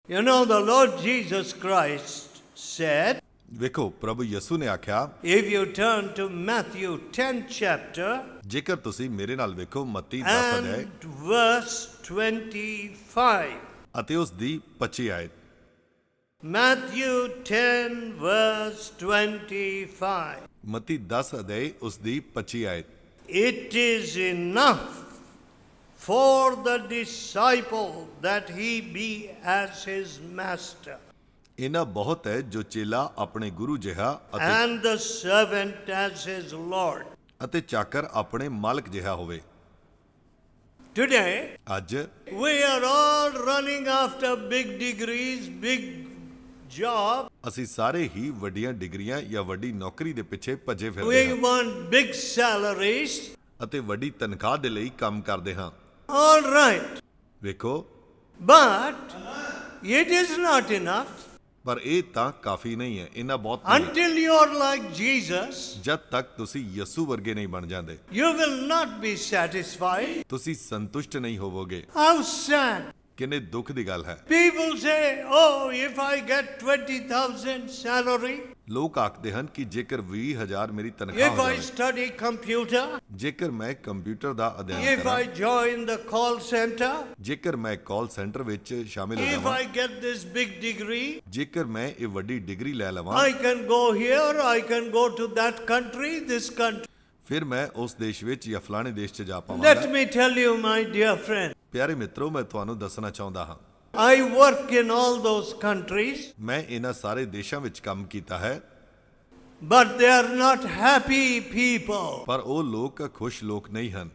You know, the Lord Jesus Christ said, ਵੇਖੋ ਪ੍ਰਭੂ ਯਿਸੂ ਨੇ ਆਖਿਆ, if you turn to Matthew 10th chapter ਜੇਕਰ ਤੁਸੀਂ ਮੇਰੇ ਨਾਲ ਵੇਖੋ ਮੱਤੀ 10 ਅਧਿਆਇ and verse 25. ਅਤੇ ਉਸ ਦੀ 25 ਆਇਤ। Matthew 10 verse 25. ਮੱਤੀ 10 ਅਧਿਆਇ ਉਸ ਦੀ 25 ਆਇਤ। It is enough for the disciple that he be as his master, ਇਹਨਾਂ ਬਹੁਤ ਹੈ ਜੋ ਚੇਲਾ ਆਪਣੇ ਗੁਰੂ ਜਿਹਾ and the servant as his Lord. ਅਤੇ ਚਾਕਰ ਆਪਣੇ ਮਾਲਕ ਜਿਹਾ ਹੋਵੇ। Today, ਅੱਜ we are all running after big degrees, big job. ਅਸੀਂ ਸਾਰੇ ਹੀ ਵੱਡੀਆਂ ਡਿਗਰੀਆਂ ਜਾਂ ਵੱਡੀ ਨੌਕਰੀ ਦੇ ਪਿੱਛੇ ਭੱਜੇ ਫਿਰਦੇ We ਹਾਂ want big salaries. ਅਤੇ ਵੱਡੀ ਤਨਖਾਹ ਦੇ ਲਈ ਕੰਮ ਕਰਦੇ ਹਾਂ। All right. ਵੇਖੋ But it is not enough ਪਰ ਇਹ ਤਾਂ ਕਾਫੀ ਨਹੀਂ ਹੈ, ਇਹਨਾਂ ਬਹੁਤ ਨਹੀਂ ਹੈ। until you're like Jesus. ਜਦ ਤੱਕ ਤੁਸੀਂ ਯਿਸੂ ਵਰਗੇ ਨਹੀਂ ਬਣ ਜਾਂਦੇ You will not be satisfied. ਤੁਸੀਂ ਸੰਤੁਸ਼ਟ ਨਹੀਂ ਹੋਵੋਗੇ। How sad. ਕਿੰਨੇ ਦੁੱਖ ਦੀ ਗੱਲ ਹੈ। People say, oh, if I get 20,000 salary, ਲੋਕ ਆਖਦੇ ਹਨ ਕਿ ਜੇਕਰ 20,000 ਮੇਰੀ ਤਨਖਾਹ if ਹੋ I ਜਾਵੇ, study computer, ਜੇਕਰ ਮੈਂ ਕੰਪਿਊਟਰ ਦਾ ਅਧਿਐਨ if I ਕਰਾਂ, join the call center, ਜੇਕਰ ਮੈਂ ਕਾਲ ਸੈਂਟਰ ਵਿੱਚ ਸ਼ਾਮਿਲ ਹੋ if ਜਾਵਾਂ, I get this big degree, ਜੇਕਰ ਮੈਂ ਇਹ ਵੱਡੀ ਡਿਗਰੀ ਲੈ ਲਵਾਂ, I can go here, I can go to that country, this country. ਫਿਰ ਮੈਂ ਉਸ ਦੇਸ਼ ਵਿੱਚ ਜਾਂ ਫਲਾਣੇ ਦੇਸ਼ 'ਚ ਜਾ Let ਪਾਵਾਂਗਾ। me tell you, my dear friend, ਪਿਆਰੇ ਮਿੱਤਰੋ, ਮੈਂ ਤੁਹਾਨੂੰ ਦੱਸਣਾ ਚਾਹੁੰਦਾ ਹਾਂ, I work in all those countries, ਮੈਂ ਇਹਨਾਂ ਸਾਰੇ ਦੇਸ਼ਾਂ ਵਿੱਚ ਕੰਮ ਕੀਤਾ ਹੈ, but they are not happy people. ਪਰ ਉਹ ਲੋਕ ਖੁਸ਼ ਲੋਕ ਨਹੀਂ ਹਨ।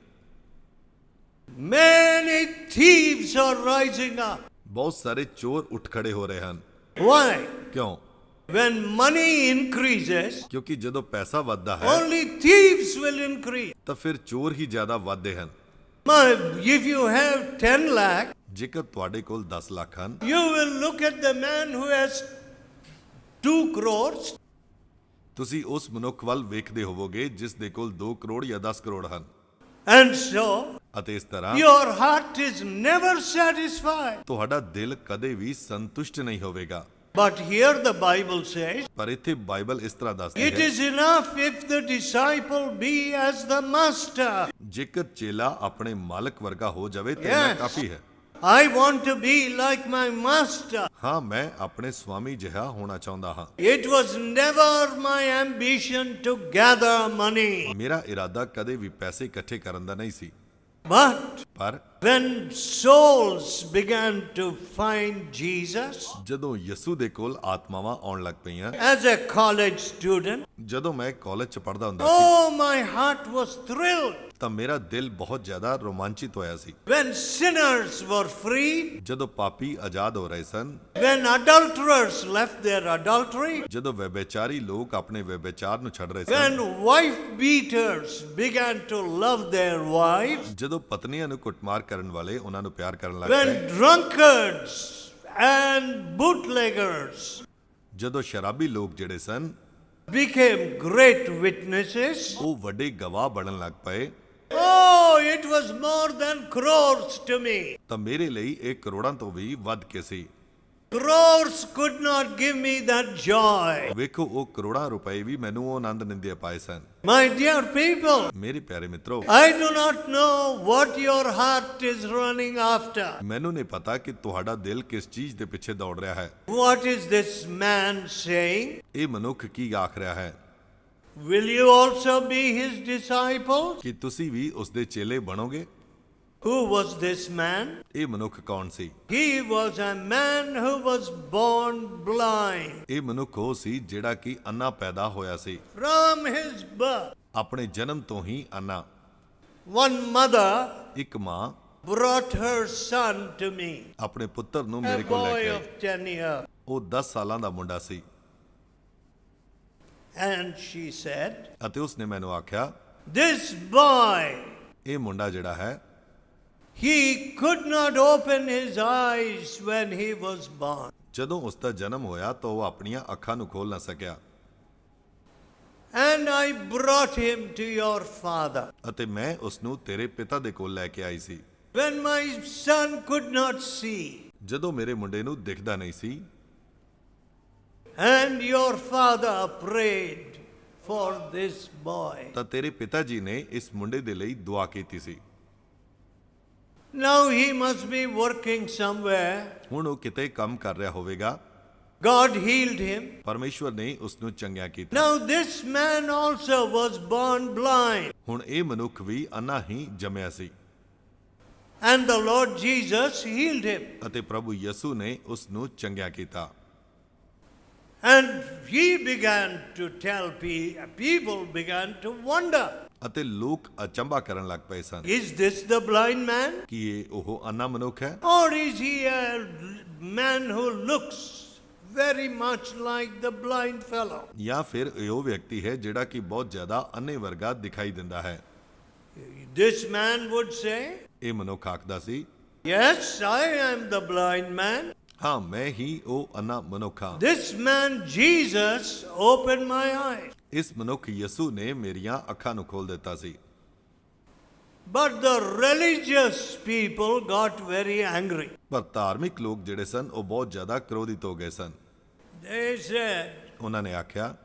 Many thieves are rising up. ਬਹੁਤ ਸਾਰੇ ਚੋਰ ਉੱਠ ਖੜੇ ਹੋ ਰਹੇ ਹਨ। Why? ਕਿਉਂ? When money increases, ਕਿਉਂਕਿ ਜਦੋਂ ਪੈਸਾ ਵੱਧਦਾ ਹੈ only thieves will increase. ਤਾਂ ਫਿਰ ਚੋਰ ਹੀ ਜ਼ਿਆਦਾ ਵੱਧਦੇ ਹਨ। If you have 10 lakh, ਜੇਕਰ ਤੁਹਾਡੇ ਕੋਲ 10 ਲੱਖ ਹਨ, you will look at the man who has 2 crores, ਤੁਸੀਂ ਉਸ ਮਨੁੱਖ ਵੱਲ ਵੇਖਦੇ ਹੋਵੋਗੇ ਜਿਸ ਦੇ ਕੋਲ 2 ਕਰੋੜ ਜਾਂ 10 ਕਰੋੜ ਹਨ। and so ਅਤੇ ਇਸ ਤਰ੍ਹਾਂ your heart is never satisfied. ਤੁਹਾਡਾ ਦਿਲ ਕਦੇ ਵੀ ਸੰਤੁਸ਼ਟ ਨਹੀਂ ਹੋਵੇਗਾ। But here the Bible says, ਪਰ ਇੱਥੇ ਬਾਈਬਲ ਇਸ ਤਰ੍ਹਾਂ ਦੱਸਦੀ it ਹੈ, is enough if the disciple be as the master. ਜੇਕਰ ਚੇਲਾ ਆਪਣੇ ਮਾਲਕ ਵਰਗਾ ਹੋ ਜਾਵੇ ਤਾਂ Yes. ਇਹ ਕਾਫੀ ਹੈ। I want to be like my master. ਹਾਂ, ਮੈਂ ਆਪਣੇ ਸਵਾਮੀ ਜਿਹਾ ਹੋਣਾ ਚਾਹੁੰਦਾ ਹਾਂ। It was never my ambition to gather money. ਮੇਰਾ ਇਰਾਦਾ ਕਦੇ ਵੀ ਪੈਸੇ ਇਕੱਠੇ ਕਰਨ ਦਾ ਨਹੀਂ ਸੀ, But ਪਰ when souls began to find Jesus, ਜਦੋਂ ਯਿਸੂ ਦੇ ਕੋਲ ਆਤਮਾਵਾਂ ਆਉਣ ਲੱਗ ਪਈਆਂ, as a college student, ਜਦੋਂ ਮੈਂ ਕਾਲਜ 'ਚ ਪੜ੍ਹਦਾ ਹੁੰਦਾ ਸੀ, oh, my heart was thrilled. ਤਾਂ ਮੇਰਾ ਦਿਲ ਬਹੁਤ ਜ਼ਿਆਦਾ ਰੋਮਾਂਚਿਤ ਹੋਇਆ ਸੀ। When sinners were freed, ਜਦੋਂ ਪਾਪੀ ਆਜ਼ਾਦ ਹੋ ਰਹੇ ਸਨ, when adulterers left their adultery, ਜਦੋਂ ਵਿਭਚਾਰੀ ਲੋਕ ਆਪਣੇ ਵਿਭਚਾਰ ਨੂੰ ਛੱਡ ਰਹੇ ਸਨ, when wife beaters began to love their wives, ਜਦੋਂ ਪਤਨੀਆਂ ਨੂੰ ਕੁੱਟਮਾਰ ਕਰਨ ਵਾਲੇ ਉਹਨਾਂ ਨੂੰ ਪਿਆਰ ਕਰਨ ਲੱਗ when ਪਏ, drunkards and bootleggers ਜਦੋਂ ਸ਼ਰਾਬੀ ਲੋਕ ਜਿਹੜੇ ਸਨ became great witnesses, ਉਹ ਵੱਡੇ ਗਵਾਹ ਬਣਨ ਲੱਗ ਪਏ, oh, it was more than crores to me. ਤਾਂ ਮੇਰੇ ਲਈ ਇਹ ਕਰੋੜਾਂ ਤੋਂ ਵੀ ਵੱਧ ਕੇ ਸੀ। Crores could not give me that joy. ਵੇਖੋ, ਉਹ ਕਰੋੜਾਂ ਰੁਪਏ ਵੀ ਮੈਨੂੰ ਉਹ ਆਨੰਦ ਨਹੀਂ ਦੇ ਪਾਏ ਸਨ। My dear people, ਮੇਰੇ ਪਿਆਰੇ ਮਿੱਤਰੋ, I do not know what your heart is running after. ਮੈਨੂੰ ਨਹੀਂ ਪਤਾ ਕਿ ਤੁਹਾਡਾ ਦਿਲ ਕਿਸ ਚੀਜ਼ ਦੇ ਪਿੱਛੇ ਦੌੜ ਰਿਹਾ ਹੈ। What is this man saying? ਇਹ ਮਨੁੱਖ ਕੀ ਆਖ ਰਿਹਾ ਹੈ? Will you also be his disciple? ਕਿ ਤੁਸੀਂ ਵੀ ਉਸ ਦੇ ਚੇਲੇ ਬਣੋਗੇ? Who was this man? ਇਹ ਮਨੁੱਖ ਕੌਣ ਸੀ? He was a man who was born blind. ਇਹ ਮਨੁੱਖ ਉਹ ਸੀ ਜਿਹੜਾ ਕਿ ਅੰਨਾ ਪੈਦਾ ਹੋਇਆ ਸੀ, From his birth. ਆਪਣੇ ਜਨਮ ਤੋਂ ਹੀ ਅੰਨਾ। One mother ਇੱਕ ਮਾਂ brought her son to me, ਆਪਣੇ ਪੁੱਤਰ ਨੂੰ a ਮੇਰੇ ਕੋਲ ਲੈ boy K of I. 10 years. ਉਹ 10 ਸਾਲਾਂ ਦਾ ਮੁੰਡਾ ਸੀ And she said, ਅਤੇ ਉਸਨੇ ਮੈਨੂੰ ਆਖਿਆ, this boy, ਇਹ ਮੁੰਡਾ ਜਿਹੜਾ ਹੈ, he could not open his eyes when he was born. ਜਦੋਂ ਉਸ ਦਾ ਜਨਮ ਹੋਇਆ ਤਾਂ ਉਹ ਆਪਣੀਆਂ ਅੱਖਾਂ ਨੂੰ ਖੋਲ ਨਾ ਸਕਿਆ, And I brought him to your father. ਅਤੇ ਮੈਂ ਉਸ ਨੂੰ ਤੇਰੇ ਪਿਤਾ ਦੇ ਕੋਲ ਲੈ ਕੇ ਆਈ ਸੀ। When my son could not see, ਜਦੋਂ ਮੇਰੇ ਮੁੰਡੇ ਨੂੰ ਦਿਖਦਾ ਨਹੀਂ ਸੀ and your father prayed for this boy. ਤਾਂ ਤੇਰੇ ਪਿਤਾ ਜੀ ਨੇ ਇਸ ਮੁੰਡੇ ਦੇ ਲਈ ਦੁਆ ਕੀਤੀ ਸੀ। Now he must be working somewhere. ਹੁਣ ਉਹ ਕਿਤੇ ਕੰਮ ਕਰ ਰਿਹਾ ਹੋਵੇਗਾ। God healed him. ਪਰਮੇਸ਼ਵਰ ਨੇ ਉਸ ਨੂੰ ਚੰਗਿਆ ਕੀਤਾ। Now this man also was born blind. ਹੁਣ ਇਹ ਮਨੁੱਖ ਵੀ ਅੰਨਾ ਹੀ ਜੰਮਿਆ ਸੀ And the Lord Jesus healed him. ਅਤੇ ਪ੍ਰਭੂ ਯਿਸੂ ਨੇ ਉਸ ਨੂੰ ਚੰਗਿਆ ਕੀਤਾ। And he began to tell people began to wonder. ਅਤੇ ਲੋਕ ਅਚੰਭਾ ਕਰਨ ਲੱਗ ਪਏ ਸਨ। Is this the blind man? ਕੀ ਇਹ ਉਹ ਅੰਨਾ ਮਨੁੱਖ ਹੈ Or is he a man who looks very much like the blind fellow? ਜਾਂ ਫਿਰ ਇਹ ਉਹ ਵਿਅਕਤੀ ਹੈ ਜਿਹੜਾ ਕਿ ਬਹੁਤ ਜ਼ਿਆਦਾ ਅੰਨੇ ਵਰਗਾ ਦਿਖਾਈ ਦਿੰਦਾ ਹੈ। This man would say, ਇਹ ਮਨੁੱਖ ਆਖਦਾ ਸੀ, yes, I am the blind man. ਹਾਂ ਮੈਂ ਹੀ ਉਹ ਅੰਨਾ ਮਨੁੱਖ ਹਾਂ। This man Jesus opened my eyes. ਇਸ ਮਨੁੱਖ ਯਿਸੂ ਨੇ ਮੇਰੀਆਂ ਅੱਖਾਂ ਨੂੰ ਖੋਲ ਦਿੱਤਾ ਸੀ। But the religious people got very angry. ਪਰ ਧਾਰਮਿਕ ਲੋਕ ਜਿਹੜੇ ਸਨ ਉਹ ਬਹੁਤ ਜ਼ਿਆਦਾ ਕ੍ਰੋਧਿਤ ਹੋ ਗਏ ਸਨ। They said, ਉਹਨਾਂ ਨੇ ਆਖਿਆ,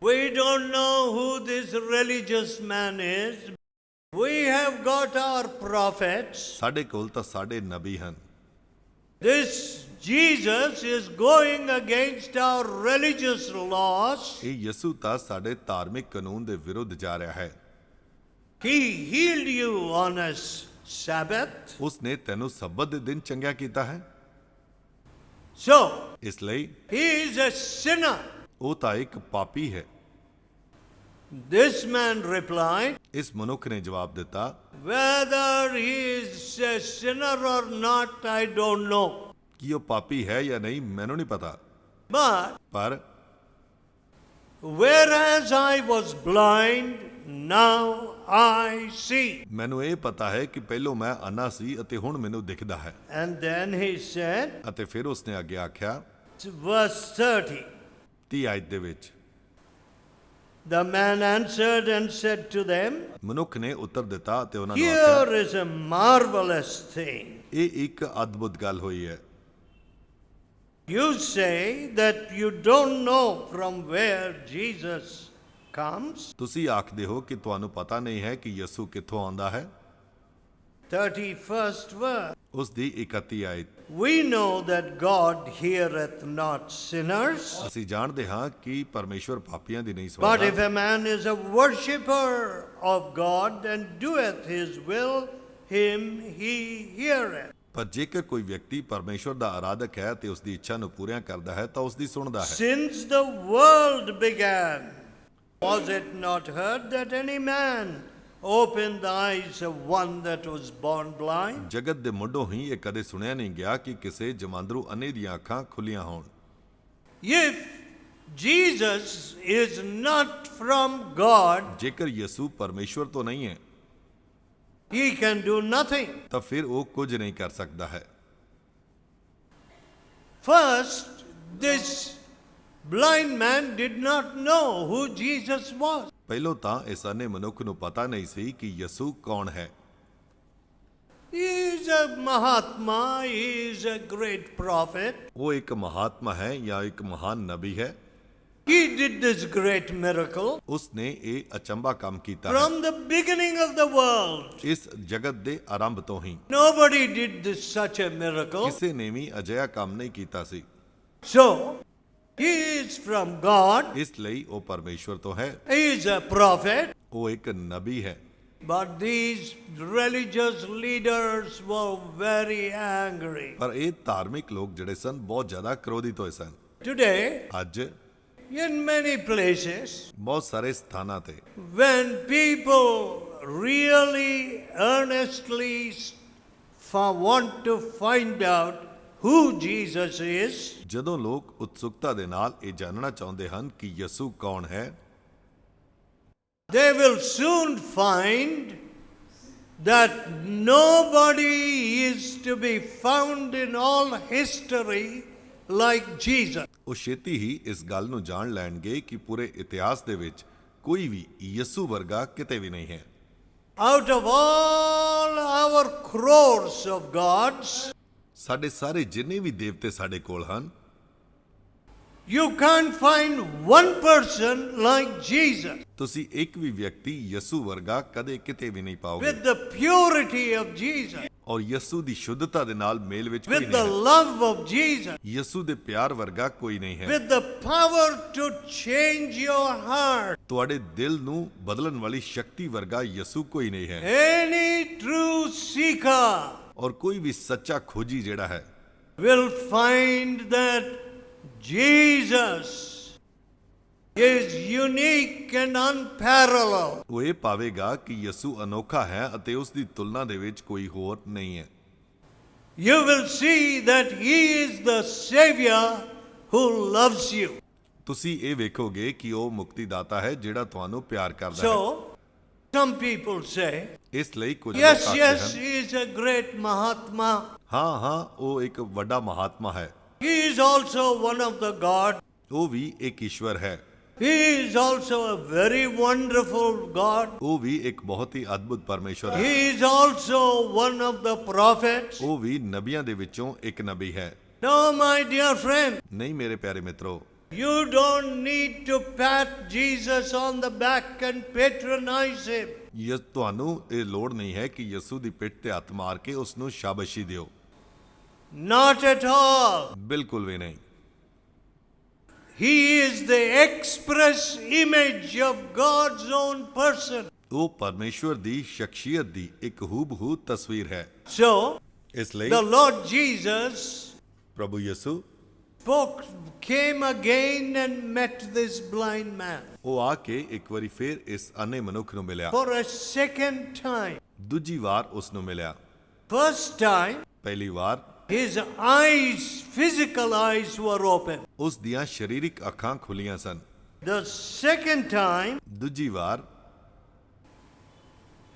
we don't know who this religious man is. We have got our prophets. ਸਾਡੇ ਕੋਲ ਤਾਂ ਸਾਡੇ ਨਬੀ ਹਨ। This Jesus is going against our religious laws. ਇਹ ਯਿਸੂ ਤਾਂ ਸਾਡੇ ਧਾਰਮਿਕ ਕਾਨੂੰਨ ਦੇ ਵਿਰੁੱਧ ਜਾ ਰਿਹਾ ਹੈ। He healed you on a Sabbath. ਉਸ ਨੇ ਤੈਨੂੰ ਸਬਤ ਦੇ ਦਿਨ ਚੰਗਿਆ ਕੀਤਾ ਹੈ। So, ਇਸ ਲਈ he is a sinner. ਉਹ ਤਾਂ ਇੱਕ ਪਾਪੀ ਹੈ। This man replied, ਇਸ ਮਨੁੱਖ ਨੇ ਜਵਾਬ ਦਿੱਤਾ, whether he is a sinner or not, I don't know. ਕਿ ਉਹ ਪਾਪੀ ਹੈ ਜਾਂ ਨਹੀਂ ਮੈਨੂੰ ਨਹੀਂ ਪਤਾ, But ਪਰ whereas I was blind, now I see. ਮੈਨੂੰ ਇਹ ਪਤਾ ਹੈ ਕਿ ਪਹਿਲੋਂ ਮੈਂ ਅੰਨਾ ਸੀ ਅਤੇ ਹੁਣ ਮੈਨੂੰ ਦਿਖਦਾ ਹੈ। And then he said, ਅਤੇ ਫਿਰ ਉਸਨੇ ਅੱਗੇ ਆਖਿਆ verse 30, 30 ਆਇਤ ਦੇ ਵਿੱਚ, the man answered and said to them, ਮਨੁੱਖ ਨੇ ਉੱਤਰ ਦਿੱਤਾ ਅਤੇ ਉਹਨਾਂ ਨੂੰ ਆਖਿਆ, here is a marvelous thing. ਇਹ ਇੱਕ ਅਦਭੁਤ ਗੱਲ ਹੋਈ ਹੈ। You say that you don't know from where Jesus comes. ਤੁਸੀਂ ਆਖਦੇ ਹੋ ਕਿ ਤੁਹਾਨੂੰ ਪਤਾ ਨਹੀਂ ਹੈ ਕਿ ਯਿਸੂ ਕਿੱਥੋਂ ਆਉਂਦਾ ਹੈ। 31st verse. ਉਸ ਦੀ 31 ਆਇਤ, We know that God heareth not sinners. ਅਸੀਂ ਜਾਣਦੇ ਹਾਂ ਕਿ ਪਰਮੇਸ਼ਵਰ ਪਾਪੀਆਂ ਦੀ ਨਹੀਂ But if ਸੁਣਦਾ, a man is a worshipper of God and doeth his will, him he heareth. ਪਰ ਜੇਕਰ ਕੋਈ ਵਿਅਕਤੀ ਪਰਮੇਸ਼ਵਰ ਦਾ ਆਰਾਧਕ ਹੈ ਤੇ ਉਸ ਦੀ ਇੱਛਾ ਨੂੰ ਪੂਰੀਆਂ ਕਰਦਾ ਹੈ ਤਾਂ ਉਸ ਦੀ ਸੁਣਦਾ ਹੈ। Since the world began, was it not heard that any man opened the eyes of one that was born blind? ਜਗਤ ਦੇ ਮੁੱਢੋਂ ਹੀ ਇਹ ਕਦੇ ਸੁਣਿਆ ਨਹੀਂ ਗਿਆ ਕਿ ਕਿਸੇ ਜਮਾਂਦਰੂ ਅੰਨੇ ਦੀਆਂ ਅੱਖਾਂ ਖੁੱਲੀਆਂ ਹੋਣ। If Jesus is not from God, ਜੇਕਰ ਯਿਸੂ ਪਰਮੇਸ਼ਵਰ ਤੋਂ ਨਹੀਂ ਹੈ he can do nothing. ਤਾਂ ਫਿਰ ਉਹ ਕੁਝ ਨਹੀਂ ਕਰ ਸਕਦਾ ਹੈ। First, this blind man did not know who Jesus was. ਪਹਿਲੋਂ ਤਾਂ ਇਸ ਅੰਨੇ ਮਨੁੱਖ ਨੂੰ ਪਤਾ ਨਹੀਂ ਸੀ ਕਿ ਯਿਸੂ ਕੌਣ ਹੈ। He is a Mahatma, he is a great prophet. ਉਹ ਇੱਕ ਮਹਾਤਮਾ ਹੈ ਜਾਂ ਇੱਕ ਮਹਾਨ ਨਬੀ ਹੈ। He did this great miracle ਉਸ ਨੇ ਇਹ ਅਚੰਭਾ ਕੰਮ ਕੀਤਾ ਹੈ from the beginning of the world. ਇਸ ਜਗਤ ਦੇ ਆਰੰਭ ਤੋਂ ਹੀ। Nobody did such a miracle. ਕਿਸੇ ਨੇ ਵੀ ਅਜਿਹਾ ਕੰਮ ਨਹੀਂ ਕੀਤਾ ਸੀ। So, he is from God. ਇਸ ਲਈ ਉਹ ਪਰਮੇਸ਼ਵਰ ਤੋਂ ਹੈ। He is a prophet. ਉਹ ਇੱਕ ਨਬੀ ਹੈ। But these religious leaders were very angry. ਪਰ ਇਹ ਧਾਰਮਿਕ ਲੋਕ ਜਿਹੜੇ ਸਨ ਬਹੁਤ ਜ਼ਿਆਦਾ ਕ੍ਰੋਧਿਤ ਹੋਏ ਸਨ। Today, ਅੱਜ in many places, ਬਹੁਤ ਸਾਰੇ ਸਥਾਨਾਂ ਤੇ when people really earnestly want to find out who Jesus is, ਜਦੋਂ ਲੋਕ ਉਤਸੁਕਤਾ ਦੇ ਨਾਲ ਇਹ ਜਾਣਨਾ ਚਾਹੁੰਦੇ ਹਨ ਕਿ ਯਿਸੂ ਕੌਣ ਹੈ, they will soon find that nobody is to be found in all history like Jesus. ਉਹ ਛੇਤੀ ਹੀ ਇਸ ਗੱਲ ਨੂੰ ਜਾਣ ਲੈਣਗੇ ਕਿ ਪੂਰੇ ਇਤਿਹਾਸ ਦੇ ਵਿੱਚ ਕੋਈ ਵੀ ਯਿਸੂ ਵਰਗਾ ਕਿਤੇ ਵੀ ਨਹੀਂ ਹੈ। Out of all our crores of gods, ਸਾਡੇ ਸਾਰੇ ਜਿੰਨੇ ਵੀ ਦੇਵਤੇ ਸਾਡੇ ਕੋਲ ਹਨ, You can't find one person like Jesus ਤੁਸੀਂ ਇੱਕ ਵੀ ਵਿਅਕਤੀ ਯਿਸੂ ਵਰਗਾ ਕਦੇ ਕਿਤੇ ਵੀ ਨਹੀਂ ਪਾਓਗੇ। with the purity of Jesus, ਔਰ ਯਿਸੂ ਦੀ ਸ਼ੁੱਧਤਾ ਦੇ ਨਾਲ ਮੇਲ ਵਿੱਚ ਕੋਈ with the ਨਹੀਂ ਹੈ। love of Jesus, ਯਿਸੂ ਦੇ ਪਿਆਰ ਵਰਗਾ ਕੋਈ ਨਹੀਂ ਹੈ। with the power to change your heart. ਤੁਹਾਡੇ ਦਿਲ ਨੂੰ ਬਦਲਣ ਵਾਲੀ ਸ਼ਕਤੀ ਵਰਗਾ ਯਿਸੂ ਕੋਈ ਨਹੀਂ ਹੈ। Any true seeker ਔਰ ਕੋਈ ਵੀ ਸੱਚਾ ਖੋਜੀ ਜਿਹੜਾ ਹੈ will find that Jesus is unique and unparalleled. ਉਹ ਇਹ ਪਾਵੇਗਾ ਕਿ ਯਿਸੂ ਅਨੋਖਾ ਹੈ ਅਤੇ ਉਸ ਦੀ ਤੁਲਨਾ ਦੇ ਵਿੱਚ ਕੋਈ ਹੋਰ ਨਹੀਂ ਹੈ। You will see that he is the Savior who loves you. ਤੁਸੀਂ ਇਹ ਵੇਖੋਗੇ ਕਿ ਉਹ ਮੁਕਤੀਦਾਤਾ ਹੈ ਜਿਹੜਾ ਤੁਹਾਨੂੰ ਪਿਆਰ ਕਰਦਾ ਹੈ। So, some people say, ਇਸ ਲਈ ਕੁਝ yes, ਲੋਕ ਆਖਦੇ yes, ਹਨ, he is a great Mahatma. ਹਾਂ ਉਹ ਇੱਕ ਵੱਡਾ ਮਹਾਤਮਾ ਹੈ, He is also one of the God. ਉਹ ਵੀ ਇੱਕ ਈਸ਼ਵਰ ਹੈ, He is also a very wonderful God. ਉਹ ਵੀ ਇੱਕ ਬਹੁਤ ਹੀ ਅਦਭੁਤ ਪਰਮੇਸ਼ਵਰ ਹੈ, He is also one of the prophets. ਉਹ ਵੀ ਨਬੀਆਂ ਦੇ ਵਿੱਚੋਂ ਇੱਕ ਨਬੀ ਹੈ। No, my dear friend, ਨਹੀਂ ਮੇਰੇ ਪਿਆਰੇ ਮਿੱਤਰੋ, you don't need to pat Jesus on the back and patronize him. ਤੁਹਾਨੂੰ ਇਹ ਲੋੜ ਨਹੀਂ ਹੈ ਕਿ ਯਿਸੂ ਦੀ ਪਿੱਠ ਤੇ ਹੱਥ ਮਾਰ ਕੇ ਉਸ ਨੂੰ ਸ਼ਾਬਾਸ਼ੀ ਦਿਓ। Not at all. ਬਿਲਕੁਲ ਵੀ ਨਹੀਂ। He is the express image of God's own person. ਉਹ ਪਰਮੇਸ਼ਵਰ ਦੀ ਸ਼ਖਸੀਅਤ ਦੀ ਇੱਕ ਹੂਬਹੂ ਤਸਵੀਰ ਹੈ। So, ਇਸ ਲਈ the Lord Jesus ਪ੍ਰਭੂ ਯਿਸੂ came again and met this blind man ਉਹ ਆ ਕੇ ਇੱਕ ਵਾਰੀ ਫੇਰ ਇਸ ਅੰਨੇ ਮਨੁੱਖ ਨੂੰ ਮਿਲਿਆ। for a second time. ਦੂਜੀ ਵਾਰ ਉਸ ਨੂੰ ਮਿਲਿਆ। First time, ਪਹਿਲੀ ਵਾਰ his eyes, physical eyes were open. ਉਸ ਦੀਆਂ ਸਰੀਰਕ ਅੱਖਾਂ ਖੁੱਲੀਆਂ ਸਨ। The second time, ਦੂਜੀ ਵਾਰ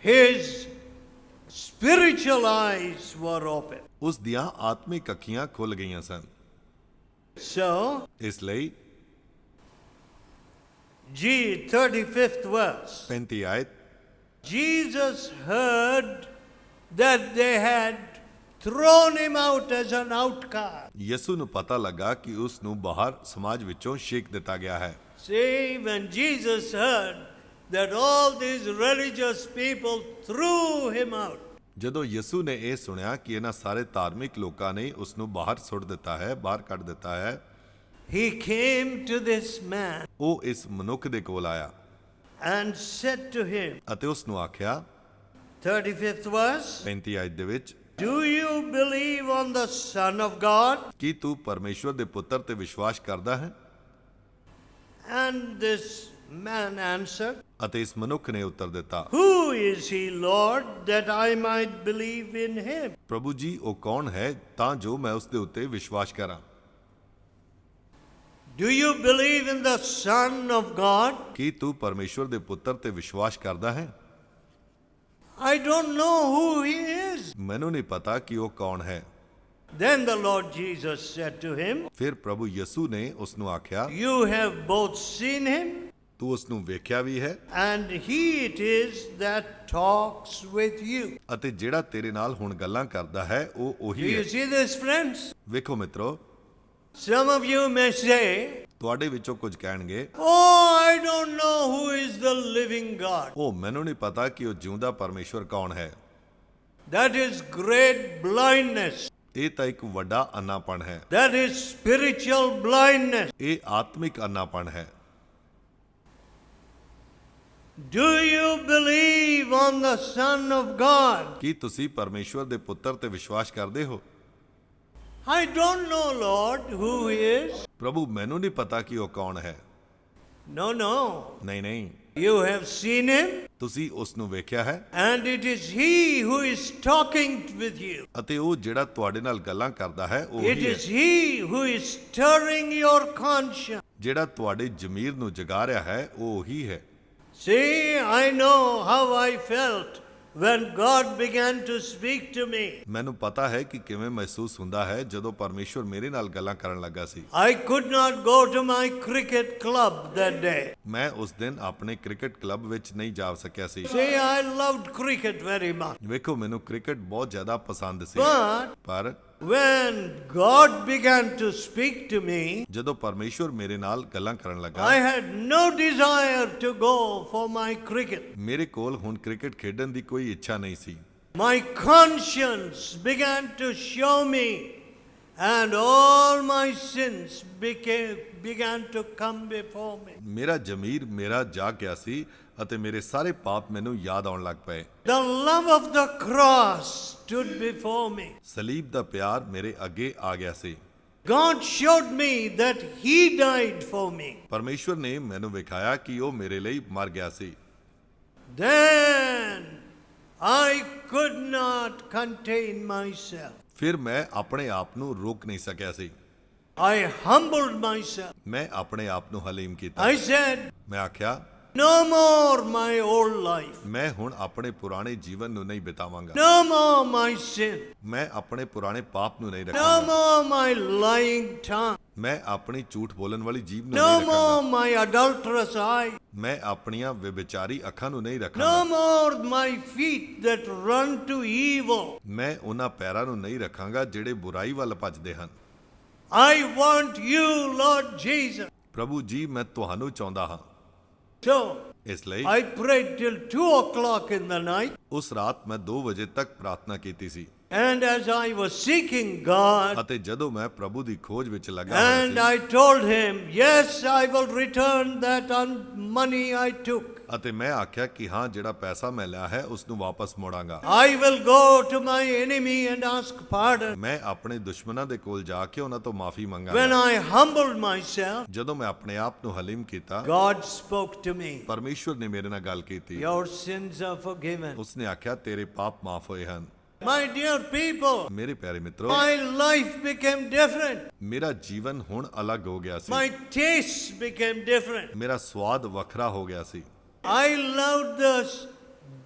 his spiritual eyes were open. ਉਸ ਦੀਆਂ ਆਤਮਿਕ ਅੱਖੀਆਂ ਖੁੱਲ ਗਈਆਂ ਸਨ। So, ਇਸ ਲਈ 35th verse. 35 ਆਇਤ, Jesus heard that they had thrown him out as an outcast. ਯਿਸੂ ਨੂੰ ਪਤਾ ਲੱਗਾ ਕਿ ਉਸ ਨੂੰ ਬਾਹਰ ਸਮਾਜ ਵਿੱਚੋਂ ਛੇਕ ਦਿੱਤਾ ਗਿਆ ਹੈ। See, when Jesus heard that all these religious people threw him out, ਜਦੋਂ ਯਿਸੂ ਨੇ ਇਹ ਸੁਣਿਆ ਕਿ ਇਹਨਾਂ ਸਾਰੇ ਧਾਰਮਿਕ ਲੋਕਾਂ ਨੇ ਉਸ ਨੂੰ ਬਾਹਰ ਸੁੱਟ ਦਿੱਤਾ ਹੈ, ਬਾਹਰ ਕੱਢ ਦਿੱਤਾ ਹੈ, he came to this man ਉਹ ਇਸ ਮਨੁੱਖ ਦੇ ਕੋਲ ਆਇਆ and said to him, ਅਤੇ ਉਸ ਨੂੰ ਆਖਿਆ 35th verse, 35 ਆਇਤ ਦੇ ਵਿੱਚ, do you believe on the Son of God? ਕੀ ਤੂੰ ਪਰਮੇਸ਼ਵਰ ਦੇ ਪੁੱਤਰ ਤੇ ਵਿਸ਼ਵਾਸ ਕਰਦਾ ਹੈ? And this man answered, ਅਤੇ ਇਸ ਮਨੁੱਖ ਨੇ ਉੱਤਰ ਦਿੱਤਾ, who is he, Lord, that I might believe in him? ਪ੍ਰਭੂ ਜੀ ਉਹ ਕੌਣ ਹੈ ਤਾਂ ਜੋ ਮੈਂ ਉਸ ਦੇ ਉੱਤੇ ਵਿਸ਼ਵਾਸ ਕਰਾਂ? Do you believe in the Son of God? ਕੀ ਤੂੰ ਪਰਮੇਸ਼ਵਰ ਦੇ ਪੁੱਤਰ ਤੇ ਵਿਸ਼ਵਾਸ ਕਰਦਾ ਹੈ? I don't know who he is. ਮੈਨੂੰ ਨਹੀਂ ਪਤਾ ਕਿ ਉਹ ਕੌਣ ਹੈ। Then the Lord Jesus said to him, ਫਿਰ ਪ੍ਰਭੂ ਯਿਸੂ ਨੇ ਉਸ ਨੂੰ ਆਖਿਆ, you have both seen him, ਤੂੰ ਉਸ ਨੂੰ ਵੇਖਿਆ ਵੀ ਹੈ and he it is that talks with you. ਅਤੇ ਜਿਹੜਾ ਤੇਰੇ ਨਾਲ ਹੁਣ ਗੱਲਾਂ ਕਰਦਾ ਹੈ ਉਹ Do ਉਹੀ you ਹੈ। see this, friends? ਵੇਖੋ ਮਿੱਤਰੋ, Some of you may say, ਤੁਹਾਡੇ ਵਿੱਚੋਂ ਕੁਝ ਕਹਿਣਗੇ, oh, I don't know who is the living God. ਉਹ ਮੈਨੂੰ ਨਹੀਂ ਪਤਾ ਕਿ ਉਹ ਜਿਉਂਦਾ ਪਰਮੇਸ਼ਵਰ ਕੌਣ ਹੈ। That is great blindness. ਇਹ ਤਾਂ ਇੱਕ ਵੱਡਾ ਅੰਨਾਪਣ ਹੈ। That is spiritual blindness. ਇਹ ਆਤਮਿਕ ਅੰਨਾਪਣ ਹੈ। Do you believe on the Son of God? ਕੀ ਤੁਸੀਂ ਪਰਮੇਸ਼ਵਰ ਦੇ ਪੁੱਤਰ ਤੇ ਵਿਸ਼ਵਾਸ ਕਰਦੇ ਹੋ? I don't know, Lord, who he is. ਪ੍ਰਭੂ ਮੈਨੂੰ ਨਹੀਂ ਪਤਾ ਕਿ ਉਹ ਕੌਣ ਹੈ। No, no. ਨਹੀਂ, You have seen him, ਤੁਸੀਂ ਉਸ ਨੂੰ ਵੇਖਿਆ ਹੈ and it is he who is talking with you. ਅਤੇ ਉਹ ਜਿਹੜਾ ਤੁਹਾਡੇ ਨਾਲ ਗੱਲਾਂ ਕਰਦਾ ਹੈ ਉਹ It ਹੀ ਹੈ, is he who is stirring your conscience. ਜਿਹੜਾ ਤੁਹਾਡੇ ਜ਼ਮੀਰ ਨੂੰ ਜਗਾ ਰਿਹਾ ਹੈ ਉਹ ਹੀ ਹੈ। See, I know how I felt when God began to speak to me. ਮੈਨੂੰ ਪਤਾ ਹੈ ਕਿ ਕਿਵੇਂ ਮਹਿਸੂਸ ਹੁੰਦਾ ਹੈ ਜਦੋਂ ਪਰਮੇਸ਼ਵਰ ਮੇਰੇ ਨਾਲ ਗੱਲਾਂ ਕਰਨ ਲੱਗਾ ਸੀ। I could not go to my cricket club that day. ਮੈਂ ਉਸ ਦਿਨ ਆਪਣੇ ਕ੍ਰਿਕਟ ਕਲੱਬ ਵਿੱਚ ਨਹੀਂ ਜਾ ਸਕਿਆ ਸੀ। See, I loved cricket very much. ਵੇਖੋ ਮੈਨੂੰ ਕ੍ਰਿਕਟ ਬਹੁਤ ਜ਼ਿਆਦਾ ਪਸੰਦ ਸੀ, But ਪਰ When God began to speak to me, ਜਦੋਂ ਪਰਮੇਸ਼ਵਰ ਮੇਰੇ ਨਾਲ ਗੱਲਾਂ ਕਰਨ ਲੱਗਾ, I had no desire to go for my cricket. ਮੇਰੇ ਕੋਲ ਹੁਣ ਕ੍ਰਿਕਟ ਖੇਡਣ ਦੀ ਕੋਈ ਇੱਛਾ ਨਹੀਂ ਸੀ। My conscience began to show me, and all my sins began to come before me. ਮੇਰਾ ਜ਼ਮੀਰ ਮੇਰਾ ਜਾਗ ਗਿਆ ਸੀ ਅਤੇ ਮੇਰੇ ਸਾਰੇ ਪਾਪ ਮੈਨੂੰ ਯਾਦ ਆਉਣ ਲੱਗ ਪਏ। The love of the cross stood before me. ਸਲੀਬ ਦਾ ਪਿਆਰ ਮੇਰੇ ਅੱਗੇ ਆ ਗਿਆ ਸੀ। God showed me that He died for me. ਪਰਮੇਸ਼ਵਰ ਨੇ ਮੈਨੂੰ ਵਿਖਾਇਆ ਕਿ ਉਹ ਮੇਰੇ ਲਈ ਮਰ ਗਿਆ ਸੀ। Then I could not contain myself. ਫਿਰ ਮੈਂ ਆਪਣੇ ਆਪ ਨੂੰ ਰੋਕ ਨਹੀਂ ਸਕਿਆ ਸੀ। I humbled myself. ਮੈਂ ਆਪਣੇ ਆਪ ਨੂੰ ਹਲੀਮ ਕੀਤਾ। I said, ਮੈਂ ਆਖਿਆ, no more my old life. ਮੈਂ ਹੁਣ ਆਪਣੇ ਪੁਰਾਣੇ ਜੀਵਨ ਨੂੰ ਨਹੀਂ ਬਿਤਾਵਾਂਗਾ। No more my sin. ਮੈਂ ਆਪਣੇ ਪੁਰਾਣੇ ਪਾਪ ਨੂੰ ਨਹੀਂ No ਰੱਖਾਂਗਾ। more my lying tongue. ਮੈਂ ਆਪਣੀ ਝੂਠ ਬੋਲਣ ਵਾਲੀ ਜੀਭ ਨੂੰ No ਨਹੀਂ more ਰੱਖਾਂਗਾ। my adulterous eye. ਮੈਂ ਆਪਣੀਆਂ ਵਿਭਿਚਾਰੀ ਅੱਖਾਂ ਨੂੰ ਨਹੀਂ No ਰੱਖਾਂਗਾ। more my feet that run to evil. ਮੈਂ ਉਹਨਾਂ ਪੈਰਾਂ ਨੂੰ ਨਹੀਂ ਰੱਖਾਂਗਾ ਜਿਹੜੇ ਬੁਰਾਈ ਵੱਲ ਭੱਜਦੇ ਹਨ। I want you, Lord Jesus. ਪ੍ਰਭੂ ਜੀ, ਮੈਂ ਤੁਹਾਨੂੰ ਚਾਹੁੰਦਾ ਹਾਂ। So ਇਸ ਲਈ I prayed till 2 o'clock in the night. ਉਸ ਰਾਤ ਮੈਂ 2 ਵਜੇ ਤੱਕ ਪ੍ਰਾਰਥਨਾ ਕੀਤੀ ਸੀ। And as I was seeking God, ਅਤੇ ਜਦੋਂ ਮੈਂ ਪ੍ਰਭੂ ਦੀ ਖੋਜ ਵਿੱਚ ਲੱਗਾ ਹੋਇਆ and C I told him, yes, I will return that money I took. ਅਤੇ ਮੈਂ ਆਖਿਆ ਕਿ ਹਾਂ, ਜਿਹੜਾ ਪੈਸਾ ਮੈਂ ਲਿਆ ਹੈ ਉਸ ਨੂੰ ਵਾਪਸ ਮੋੜਾਂਗਾ। I will go to my enemy and ask pardon. ਮੈਂ ਆਪਣੇ ਦੁਸ਼ਮਣਾਂ ਦੇ ਕੋਲ ਜਾ ਕੇ ਉਹਨਾਂ ਤੋਂ ਮਾਫੀ When ਮੰਗਾਂਗਾ। I humbled myself, ਜਦੋਂ ਮੈਂ ਆਪਣੇ ਆਪ ਨੂੰ ਹਲੀਮ ਕੀਤਾ, God spoke to me. ਪਰਮੇਸ਼ਵਰ ਨੇ ਮੇਰੇ ਨਾਲ ਗੱਲ ਕੀਤੀ। Your sins are forgiven. ਉਸਨੇ ਆਖਿਆ, ਤੇਰੇ ਪਾਪ ਮਾਫ ਹੋਏ ਹਨ। My dear people, ਮੇਰੇ ਪਿਆਰੇ ਮਿੱਤਰੋ, my life became different. ਮੇਰਾ ਜੀਵਨ ਹੁਣ ਅਲੱਗ ਹੋ ਗਿਆ ਸੀ। My tastes became different. ਮੇਰਾ ਸਵਾਦ ਵੱਖਰਾ ਹੋ ਗਿਆ ਸੀ। I loved the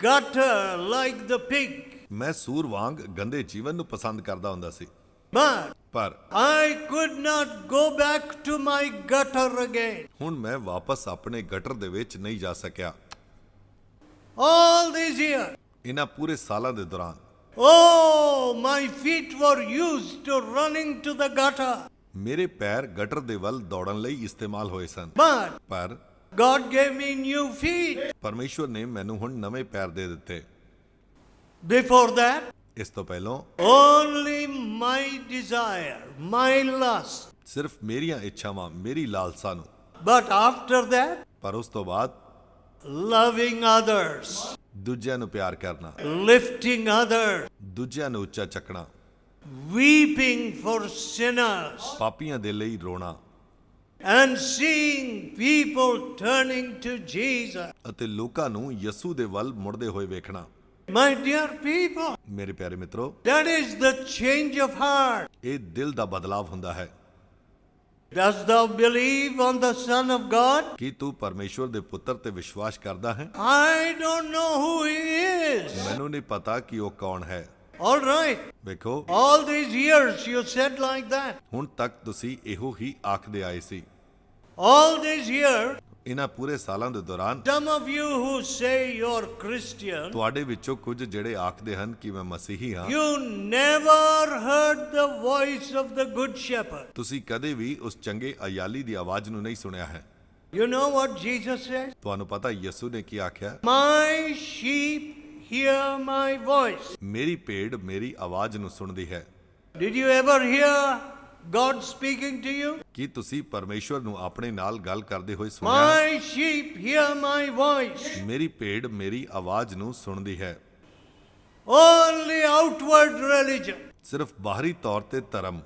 gutter like the pig. ਮੈਂ ਸੂਰ ਵਾਂਗ ਗੰਦੇ ਜੀਵਨ ਨੂੰ ਪਸੰਦ ਕਰਦਾ ਹੁੰਦਾ ਸੀ। But ਪਰ I could not go back to my gutter again. ਹੁਣ ਮੈਂ ਵਾਪਸ ਆਪਣੇ ਗਟਰ ਦੇ ਵਿੱਚ ਨਹੀਂ ਜਾ ਸਕਿਆ। All these years, ਇਹਨਾਂ ਪੂਰੇ ਸਾਲਾਂ ਦੇ ਦੌਰਾਨ oh, my feet were used to running to the gutter. ਮੇਰੇ ਪੈਰ ਗਟਰ ਦੇ ਵੱਲ ਦੌੜਨ ਲਈ ਇਸਤੇਮਾਲ ਹੋਏ ਸਨ। But ਪਰ God gave me new feet. ਪਰਮੇਸ਼ਵਰ ਨੇ ਮੈਨੂੰ ਹੁਣ ਨਵੇਂ ਪੈਰ ਦੇ ਦਿੱਤੇ। Before that, ਇਸ ਤੋਂ ਪਹਿਲਾਂ only my desire, my lust. ਸਿਰਫ ਮੇਰੀਆਂ ਇੱਛਾਵਾਂ, ਮੇਰੀ ਲਾਲਸਾ ਨੂੰ। But after that, ਪਰ ਉਸ ਤੋਂ ਬਾਅਦ loving others, ਦੂਜਿਆਂ ਨੂੰ ਪਿਆਰ ਕਰਨਾ, lifting others, ਦੂਜਿਆਂ ਨੂੰ ਉੱਚਾ ਚੱਕਣਾ, weeping for sinners, ਪਾਪੀਆਂ ਦੇ ਲਈ ਰੋਣਾ and seeing people turning to Jesus. ਅਤੇ ਲੋਕਾਂ ਨੂੰ ਯਸੂ ਦੇ ਵੱਲ ਮੁੜਦੇ ਹੋਏ ਵੇਖਣਾ। My dear people, ਮੇਰੇ ਪਿਆਰੇ ਮਿੱਤਰੋ, that is the change of heart. ਇਹ ਦਿਲ ਦਾ ਬਦਲਾਵ ਹੁੰਦਾ ਹੈ। Dost thou believe on the Son of God? ਕੀ ਤੂੰ ਪਰਮੇਸ਼ਵਰ ਦੇ ਪੁੱਤਰ ਤੇ ਵਿਸ਼ਵਾਸ ਕਰਦਾ ਹੈ? I don't know who he is. ਮੈਨੂੰ ਨਹੀਂ ਪਤਾ ਕਿ ਉਹ ਕੌਣ ਹੈ। All right. ਵੇਖੋ, All these years you said like that. ਹੁਣ ਤੱਕ ਤੁਸੀਂ ਇਹੋ ਹੀ ਆਖਦੇ ਆਏ ਸੀ। All these years, ਇਹਨਾਂ ਪੂਰੇ ਸਾਲਾਂ ਦੇ ਦੌਰਾਨ some of you who say you're Christian, ਤੁਹਾਡੇ ਵਿੱਚੋਂ ਕੁਝ ਜਿਹੜੇ ਆਖਦੇ ਹਨ ਕਿ ਮੈਂ ਮਸੀਹੀ ਹਾਂ, you never heard the voice of the Good Shepherd. ਤੁਸੀਂ ਕਦੇ ਵੀ ਉਸ ਚੰਗੇ ਅਯਾਲੀ ਦੀ ਆਵਾਜ਼ ਨੂੰ ਨਹੀਂ ਸੁਣਿਆ ਹੈ। You know what Jesus says? ਤੁਹਾਨੂੰ ਪਤਾ ਯਿਸੂ ਨੇ ਕੀ ਆਖਿਆ? My sheep hear my voice. ਮੇਰੀ ਭੇਡ ਮੇਰੀ ਆਵਾਜ਼ ਨੂੰ ਸੁਣਦੀ ਹੈ। Did you ever hear God speaking to you? ਕੀ ਤੁਸੀਂ ਪਰਮੇਸ਼ਵਰ ਨੂੰ ਆਪਣੇ ਨਾਲ ਗੱਲ ਕਰਦੇ ਹੋਏ ਸੁਣਿਆ? My sheep hear my voice. ਮੇਰੀ ਭੇਡ ਮੇਰੀ ਆਵਾਜ਼ ਨੂੰ ਸੁਣਦੀ ਹੈ। Only outward religion. ਸਿਰਫ ਬਾਹਰੀ ਤੌਰ ਤੇ ਧਰਮ।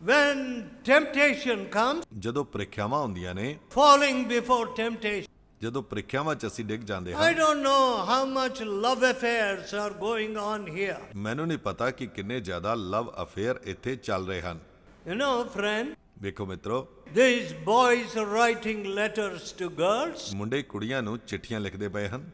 When temptation comes, ਜਦੋਂ ਪ੍ਰੀਖਿਆਵਾਂ ਹੁੰਦੀਆਂ ਨੇ, falling before temptation. ਜਦੋਂ ਪ੍ਰੀਖਿਆਵਾਂ 'ਚ ਅਸੀਂ ਡਿੱਗ ਜਾਂਦੇ I ਹਾਂ, don't know how much love affairs are going on here. ਮੈਨੂੰ ਨਹੀਂ ਪਤਾ ਕਿ ਕਿੰਨੇ ਜ਼ਿਆਦਾ ਲਵ ਅਫੇਅਰ ਇੱਥੇ ਚੱਲ ਰਹੇ ਹਨ। You know, friend, ਵੇਖੋ ਮਿੱਤਰੋ, these boys are writing letters to girls, ਮੁੰਡੇ ਕੁੜੀਆਂ ਨੂੰ ਚਿੱਠੀਆਂ ਲਿਖਦੇ ਪਏ ਹਨ।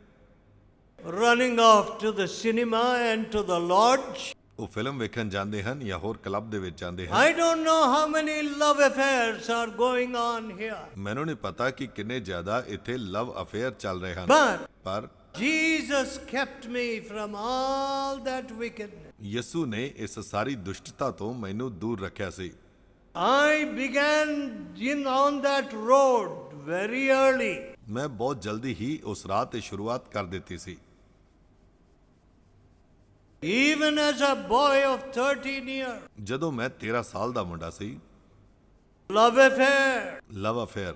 running off to the cinema and to the lodge. ਉਹ ਫਿਲਮ ਵੇਖਣ ਜਾਂਦੇ ਹਨ ਜਾਂ ਹੋਰ ਕਲੱਬ ਦੇ ਵਿੱਚ ਜਾਂਦੇ ਹਨ। I don't know how many love affairs are going on here. ਮੈਨੂੰ ਨਹੀਂ ਪਤਾ ਕਿ ਕਿੰਨੇ ਜ਼ਿਆਦਾ ਇੱਥੇ ਲਵ ਅਫੇਅਰ ਚੱਲ ਰਹੇ ਹਨ। But ਪਰ Jesus kept me from all that wickedness. ਯਿਸੂ ਨੇ ਇਸ ਸਾਰੀ ਦੁਸ਼ਟਤਾ ਤੋਂ ਮੈਨੂੰ ਦੂਰ ਰੱਖਿਆ ਸੀ। I began on that road very early. ਮੈਂ ਬਹੁਤ ਜਲਦੀ ਹੀ ਉਸ ਰਾਹ ਤੇ ਸ਼ੁਰੂਆਤ ਕਰ ਦਿੱਤੀ ਸੀ। Even as a boy of 13 years. ਜਦੋਂ ਮੈਂ 13 ਸਾਲ ਦਾ ਮੁੰਡਾ ਸੀ। Love affair. Love affair,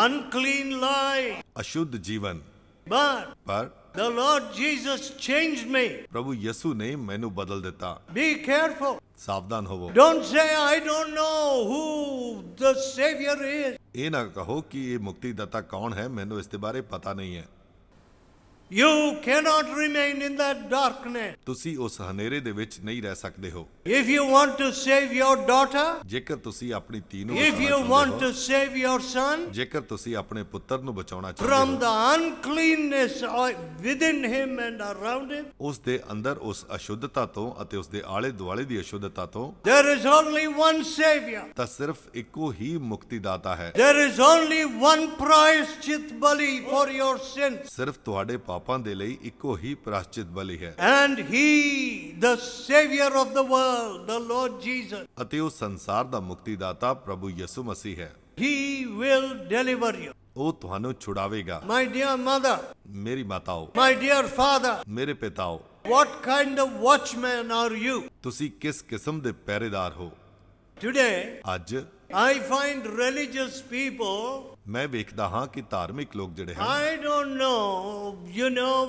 Unclean life. ਅਸ਼ੁੱਧ ਜੀਵਨ। But ਪਰ the Lord Jesus changed me. ਪ੍ਰਭੂ ਯਿਸੂ ਨੇ ਮੈਨੂੰ ਬਦਲ ਦਿੱਤਾ। Be careful. ਸਾਵਧਾਨ ਹੋਵੋ। Don't say, I don't know who the Savior is. ਇਹ ਨਾ ਕਹੋ ਕਿ ਇਹ ਮੁਕਤੀਦਾਤਾ ਕੌਣ ਹੈ, ਮੈਨੂੰ ਇਸ ਦੇ ਬਾਰੇ ਪਤਾ ਨਹੀਂ ਹੈ। You cannot remain in that darkness. ਤੁਸੀਂ ਉਸ ਹਨੇਰੇ ਦੇ ਵਿੱਚ ਨਹੀਂ ਰਹਿ ਸਕਦੇ ਹੋ। If you want to save your daughter, ਜੇਕਰ ਤੁਸੀਂ ਆਪਣੀ ਧੀ ਨੂੰ if you ਬਚਾਉਣਾ want ਚਾਹੁੰਦੇ to save your son ਹੋ, ਜੇਕਰ ਤੁਸੀਂ ਆਪਣੇ ਪੁੱਤਰ ਨੂੰ ਬਚਾਉਣਾ from ਚਾਹੁੰਦੇ the ਹੋ, uncleanness within him and around him, ਉਸ ਦੇ ਅੰਦਰ ਉਸ ਅਸ਼ੁੱਧਤਾ ਤੋਂ ਅਤੇ ਉਸ ਦੇ ਆਲੇ ਦੁਆਲੇ ਦੀ ਅਸ਼ੁੱਧਤਾ ਤੋਂ, there is only one Savior. ਤਾਂ ਸਿਰਫ ਇੱਕੋ ਹੀ ਮੁਕਤੀਦਾਤਾ ਹੈ। There is only one प्रायश्चित बलि for your sins. ਸਿਰਫ ਤੁਹਾਡੇ ਪਾਪਾਂ ਦੇ ਲਈ ਇੱਕੋ ਹੀ ਪ੍ਰਾਸ਼ਚਿਤ ਬਲੀ ਹੈ। And He, the Savior of the world, the Lord Jesus, ਅਤੇ ਉਹ ਸੰਸਾਰ ਦਾ ਮੁਕਤੀਦਾਤਾ ਪ੍ਰਭੂ ਯਿਸੂ ਮਸੀਹ ਹੈ। He will deliver you. ਉਹ ਤੁਹਾਨੂੰ ਛੁਡਾਵੇਗਾ। My dear mother, ਮੇਰੀ ਮਾਤਾਓ, my dear father, ਮੇਰੇ ਪਿਤਾਓ, what kind of watchman are you? ਤੁਸੀਂ ਕਿਸ ਕਿਸਮ ਦੇ ਪਹਿਰੇਦਾਰ ਹੋ? Today, ਅੱਜ I find religious people, ਮੈਂ ਵੇਖਦਾ ਹਾਂ ਕਿ ਧਾਰਮਿਕ ਲੋਕ ਜਿਹੜੇ ਹਨ, I don't know,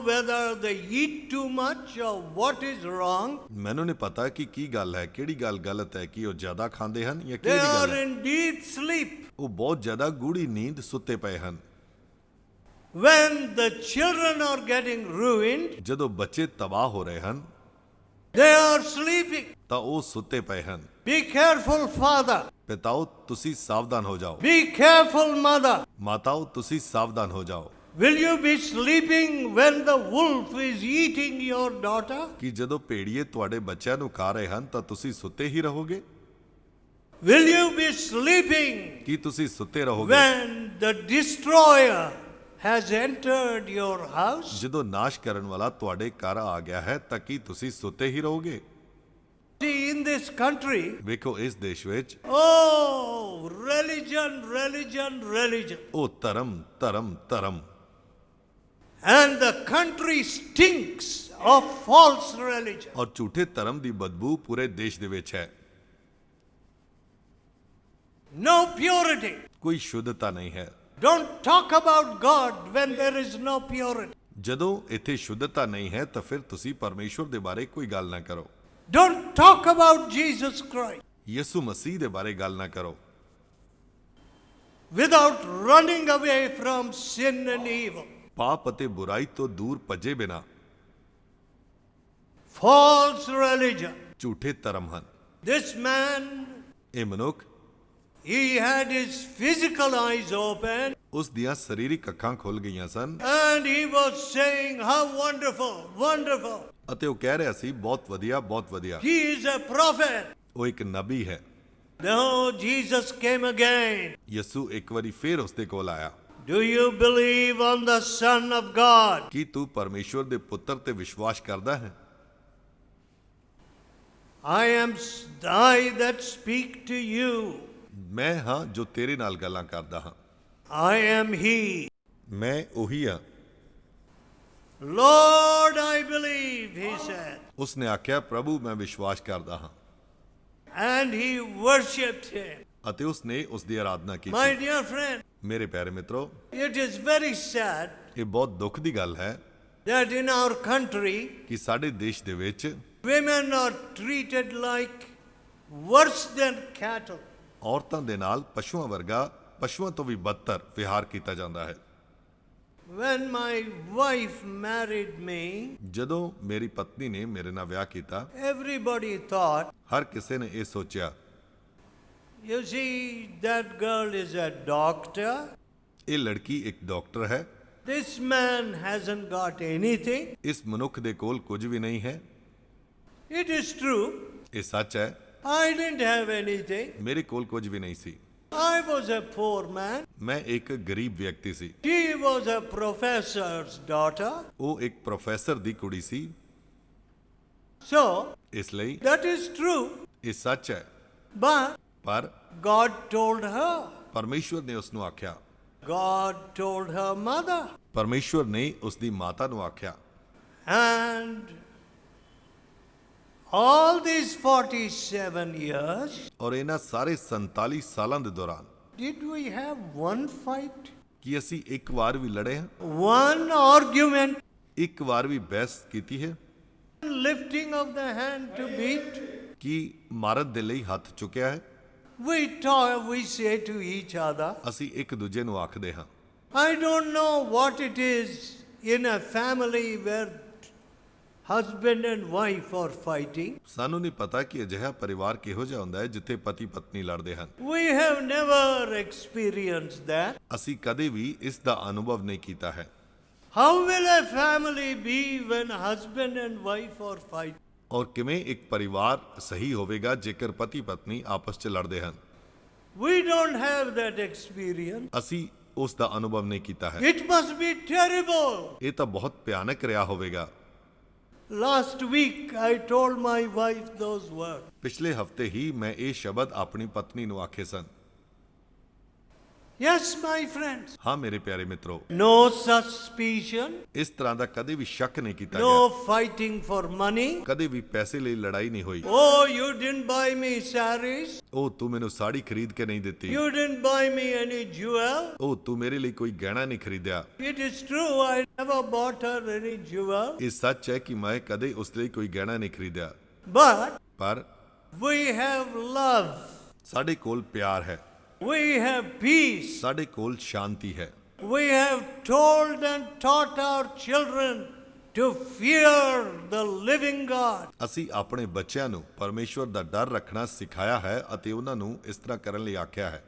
whether they eat too much or what is wrong. ਮੈਨੂੰ ਨਹੀਂ ਪਤਾ ਕਿ ਕੀ ਗੱਲ ਹੈ, ਕਿਹੜੀ ਗੱਲ ਗਲਤ ਹੈ, ਕਿ ਉਹ ਜ਼ਿਆਦਾ ਖਾਂਦੇ ਹਨ ਜਾਂ They ਕਿਹੜੀ ਗੱਲ are ਹੈ। in deep sleep. ਉਹ ਬਹੁਤ ਜ਼ਿਆਦਾ ਗੂੜੀ ਨੀਂਦ ਸੁੱਤੇ ਪਏ ਹਨ। When the children are getting ruined, ਜਦੋਂ ਬੱਚੇ ਤਬਾਹ ਹੋ ਰਹੇ ਹਨ they are sleeping. ਤਾਂ ਉਹ ਸੁੱਤੇ ਪਏ ਹਨ। Be careful, father. ਪਿਤਾਓ, ਤੁਸੀਂ ਸਾਵਧਾਨ ਹੋ ਜਾਓ। Be careful, mother. ਮਾਤਾਓ, ਤੁਸੀਂ ਸਾਵਧਾਨ ਹੋ ਜਾਓ। Will you be sleeping when the wolf is eating your daughter? ਕਿ ਜਦੋਂ ਭੇੜੀਏ ਤੁਹਾਡੇ ਬੱਚਿਆਂ ਨੂੰ ਖਾ ਰਹੇ ਹਨ ਤਾਂ ਤੁਸੀਂ ਸੁੱਤੇ ਹੀ ਰਹੋਗੇ? Will you be sleeping ਕੀ ਤੁਸੀਂ ਸੁੱਤੇ ਰਹੋਗੇ when the destroyer has entered your house? ਜਦੋਂ ਨਾਸ਼ ਕਰਨ ਵਾਲਾ ਤੁਹਾਡੇ ਘਰ ਆ ਗਿਆ ਹੈ ਤਾਂ ਕੀ ਤੁਸੀਂ ਸੁੱਤੇ ਹੀ ਰਹੋਗੇ? See, in this country, ਵੇਖੋ, ਇਸ ਦੇਸ਼ ਵਿੱਚ oh, religion. ਉਹ ਧਰਮ ਧਰਮ ਧਰਮ, And the country stinks of false religion. ਔਰ ਝੂਠੇ ਧਰਮ ਦੀ ਬਦਬੂ ਪੂਰੇ ਦੇਸ਼ ਦੇ ਵਿੱਚ ਹੈ। No purity. ਕੋਈ ਸ਼ੁੱਧਤਾ ਨਹੀਂ ਹੈ। Don't talk about God when there is no purity. ਜਦੋਂ ਇੱਥੇ ਸ਼ੁੱਧਤਾ ਨਹੀਂ ਹੈ ਤਾਂ ਫਿਰ ਤੁਸੀਂ ਪਰਮੇਸ਼ਵਰ ਦੇ ਬਾਰੇ ਕੋਈ ਗੱਲ ਨਾ ਕਰੋ। Don't talk about Jesus Christ ਯਿਸੂ ਮਸੀਹ ਦੇ ਬਾਰੇ ਗੱਲ ਨਾ ਕਰੋ without running away from sin and evil. ਪਾਪ ਅਤੇ ਬੁਰਾਈ ਤੋਂ ਦੂਰ ਭੱਜੇ ਬਿਨਾ। False religion. ਝੂਠੇ ਧਰਮ ਹਨ। This man, ਇਹ ਮਨੁੱਖ, he had his physical eyes open ਉਸ ਦੀਆਂ ਸਰੀਰਕ ਅੱਖਾਂ ਖੁੱਲ ਗਈਆਂ ਸਨ and he was saying, how wonderful. ਅਤੇ ਉਹ ਕਹਿ ਰਿਹਾ ਸੀ, ਬਹੁਤ ਵਧੀਆ, ਬਹੁਤ ਵਧੀਆ। He is a prophet. ਉਹ ਇੱਕ ਨਬੀ ਹੈ। No, Jesus came again. ਯਿਸੂ ਇੱਕ ਵਾਰੀ ਫੇਰ ਉਸ ਦੇ ਕੋਲ ਆਇਆ। Do you believe on the Son of God? ਕੀ ਤੂੰ ਪਰਮੇਸ਼ਵਰ ਦੇ ਪੁੱਤਰ ਤੇ ਵਿਸ਼ਵਾਸ ਕਰਦਾ ਹੈ? I that speak to you. ਮੈਂ ਹਾਂ ਜੋ ਤੇਰੇ ਨਾਲ ਗੱਲਾਂ ਕਰਦਾ ਹਾਂ। I am he. ਮੈਂ ਉਹੀ ਹਾਂ। Lord, I believe, he said. ਉਸਨੇ ਆਖਿਆ, ਪ੍ਰਭੂ ਮੈਂ ਵਿਸ਼ਵਾਸ ਕਰਦਾ ਹਾਂ। And he worshipped him. ਅਤੇ ਉਸਨੇ ਉਸ ਦੀ ਆਰਾਧਨਾ My ਕੀਤੀ। dear friend, ਮੇਰੇ ਪਿਆਰੇ ਮਿੱਤਰੋ, it is very sad ਇਹ ਬਹੁਤ ਦੁੱਖ ਦੀ ਗੱਲ ਹੈ that in our country, ਕਿ ਸਾਡੇ ਦੇਸ਼ ਦੇ ਵਿੱਚ women are treated like worse than cattle. ਔਰਤਾਂ ਦੇ ਨਾਲ ਪਸ਼ੂਆਂ ਵਰਗਾ, ਪਸ਼ੂਆਂ ਤੋਂ ਵੀ ਬਦਤਰ ਵਿਹਾਰ ਕੀਤਾ ਜਾਂਦਾ ਹੈ। When my wife married me, ਜਦੋਂ ਮੇਰੀ ਪਤਨੀ ਨੇ ਮੇਰੇ ਨਾਲ ਵਿਆਹ ਕੀਤਾ, everybody thought, ਹਰ ਕਿਸੇ ਨੇ ਇਹ ਸੋਚਿਆ, you see, that girl is a doctor. ਇਹ ਲੜਕੀ ਇੱਕ ਡਾਕਟਰ ਹੈ। This man hasn't got anything. ਇਸ ਮਨੁੱਖ ਦੇ ਕੋਲ ਕੁਝ ਵੀ ਨਹੀਂ ਹੈ। It is true. ਇਹ ਸੱਚ ਹੈ। I didn't have anything. ਮੇਰੇ ਕੋਲ ਕੁਝ ਵੀ ਨਹੀਂ ਸੀ। I was a poor man. ਮੈਂ ਇੱਕ ਗਰੀਬ ਵਿਅਕਤੀ ਸੀ। She was a professor's daughter. ਉਹ ਇੱਕ ਪ੍ਰੋਫੈਸਰ ਦੀ ਕੁੜੀ ਸੀ। So, ਇਸ ਲਈ That is true. ਇਹ ਸੱਚ ਹੈ, But ਪਰ God told her. ਪਰਮੇਸ਼ਵਰ ਨੇ ਉਸ ਨੂੰ ਆਖਿਆ, God told her mother. ਪਰਮੇਸ਼ਵਰ ਨੇ ਉਸ ਦੀ ਮਾਤਾ ਨੂੰ ਆਖਿਆ। And all these 47 years, ਔਰ ਇਹਨਾਂ ਸਾਰੇ 47 ਸਾਲਾਂ ਦੇ ਦੌਰਾਨ did we have one fight? ਕੀ ਅਸੀਂ ਇੱਕ ਵਾਰ ਵੀ ਲੜੇ ਹਾਂ? One argument? ਇੱਕ ਵਾਰ ਵੀ ਬਹਿਸ ਕੀਤੀ ਹੈ? Lifting of the hand to beat? ਕੀ ਮਾਰਨ ਦੇ ਲਈ ਹੱਥ ਚੁੱਕਿਆ ਹੈ? We say to each other. ਅਸੀਂ ਇੱਕ ਦੂਜੇ ਨੂੰ ਆਖਦੇ ਹਾਂ। I don't know what it is in a family where husband and wife are fighting. ਸਾਨੂੰ ਨਹੀਂ ਪਤਾ ਕਿ ਅਜਿਹਾ ਪਰਿਵਾਰ ਕਿਹੋ ਜਿਹਾ ਹੁੰਦਾ ਹੈ ਜਿੱਥੇ ਪਤੀ ਪਤਨੀ ਲੜਦੇ ਹਨ। We have never experienced that. ਅਸੀਂ ਕਦੇ ਵੀ ਇਸ ਦਾ ਅਨੁਭਵ ਨਹੀਂ ਕੀਤਾ ਹੈ। How will a family be when husband and wife are fighting? ਔਰ ਕਿਵੇਂ ਇੱਕ ਪਰਿਵਾਰ ਸਹੀ ਹੋਵੇਗਾ ਜੇਕਰ ਪਤੀ ਪਤਨੀ ਆਪਸ 'ਚ ਲੜਦੇ ਹਨ? We don't have that experience. ਅਸੀਂ ਉਸ ਦਾ ਅਨੁਭਵ ਨਹੀਂ ਕੀਤਾ ਹੈ। It must be terrible. ਇਹ ਤਾਂ ਬਹੁਤ ਭਿਆਨਕ ਰਿਹਾ ਹੋਵੇਗਾ। Last week I told my wife those words. ਪਿਛਲੇ ਹਫਤੇ ਹੀ ਮੈਂ ਇਹ ਸ਼ਬਦ ਆਪਣੀ ਪਤਨੀ ਨੂੰ ਆਖੇ ਸਨ। Yes, my friends. ਹਾਂ ਮੇਰੇ ਪਿਆਰੇ ਮਿੱਤਰੋ, No suspicion. ਇਸ ਤਰ੍ਹਾਂ ਦਾ ਕਦੇ ਵੀ ਸ਼ੱਕ ਨਹੀਂ ਕੀਤਾ No ਗਿਆ। fighting for money. ਕਦੇ ਵੀ ਪੈਸੇ ਲਈ ਲੜਾਈ ਨਹੀਂ ਹੋਈ। Oh, you didn't buy me sarees. ਉਹ ਤੂੰ ਮੈਨੂੰ ਸਾੜੀ ਖਰੀਦ ਕੇ ਨਹੀਂ ਦਿੱਤੀ। You didn't buy me any jewel. ਉਹ ਤੂੰ ਮੇਰੇ ਲਈ ਕੋਈ ਗਹਿਣਾ ਨਹੀਂ ਖਰੀਦਿਆ। It is true, I never bought her any jewel. ਇਹ ਸੱਚ ਹੈ ਕਿ ਮੈਂ ਕਦੇ ਉਸ ਲਈ ਕੋਈ ਗਹਿਣਾ ਨਹੀਂ ਖਰੀਦਿਆ। But ਪਰ we have love. ਸਾਡੇ ਕੋਲ ਪਿਆਰ ਹੈ, We have peace. ਸਾਡੇ ਕੋਲ ਸ਼ਾਂਤੀ ਹੈ। We have told and taught our children to fear the living God. ਅਸੀਂ ਆਪਣੇ ਬੱਚਿਆਂ ਨੂੰ ਪਰਮੇਸ਼ਵਰ ਦਾ ਡਰ ਰੱਖਣਾ ਸਿਖਾਇਆ ਹੈ ਅਤੇ ਉਹਨਾਂ ਨੂੰ ਇਸ ਤਰ੍ਹਾਂ ਕਰਨ ਲਈ ਆਖਿਆ ਹੈ।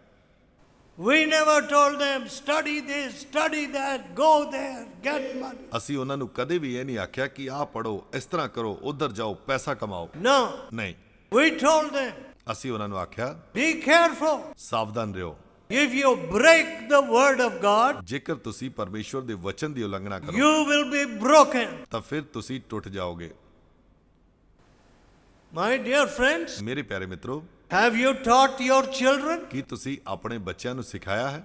We never told them, study this, study that, go there, get money. ਅਸੀਂ ਉਹਨਾਂ ਨੂੰ ਕਦੇ ਵੀ ਇਹ ਨਹੀਂ ਆਖਿਆ ਕਿ ਆਹ ਪੜੋ, ਇਸ ਤਰ੍ਹਾਂ ਕਰੋ, ਉੱਧਰ ਜਾਓ, ਪੈਸਾ ਕਮਾਓ। No. ਨਹੀਂ, We told them, ਅਸੀਂ ਉਹਨਾਂ ਨੂੰ ਆਖਿਆ be careful. ਸਾਵਧਾਨ ਰਹੋ। If you break the word of God, ਜੇਕਰ ਤੁਸੀਂ ਪਰਮੇਸ਼ਵਰ ਦੇ ਵਚਨ ਦੀ ਉਲੰਘਣਾ ਕਰੋ you will be broken. ਤਾਂ ਫਿਰ ਤੁਸੀਂ ਟੁੱਟ ਜਾਓਗੇ। My dear friends, ਮੇਰੇ ਪਿਆਰੇ ਮਿੱਤਰੋ, have you taught your children? ਕੀ ਤੁਸੀਂ ਆਪਣੇ ਬੱਚਿਆਂ ਨੂੰ ਸਿਖਾਇਆ ਹੈ?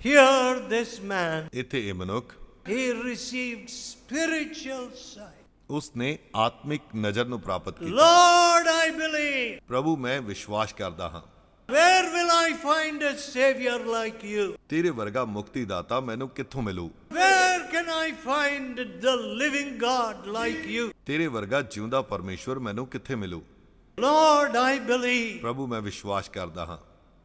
Here, this man, ਇੱਥੇ ਇਹ ਮਨੁੱਖ, he received spiritual sight. ਉਸ ਨੇ ਆਤਮਿਕ ਨਜ਼ਰ ਨੂੰ ਪ੍ਰਾਪਤ ਕੀਤਾ। Lord, I believe. ਪ੍ਰਭੂ ਮੈਂ ਵਿਸ਼ਵਾਸ ਕਰਦਾ ਹਾਂ। Where will I find a savior like you? ਤੇਰੇ ਵਰਗਾ ਮੁਕਤੀ ਦਾਤਾ ਮੈਨੂੰ ਕਿੱਥੋਂ ਮਿਲੂ? Where can I find the living God like you? ਤੇਰੇ ਵਰਗਾ ਜਿਉਂਦਾ ਪਰਮੇਸ਼ਵਰ ਮੈਨੂੰ ਕਿੱਥੇ ਮਿਲੂ? Lord, I believe. ਪ੍ਰਭੂ ਮੈਂ ਵਿਸ਼ਵਾਸ ਕਰਦਾ ਹਾਂ।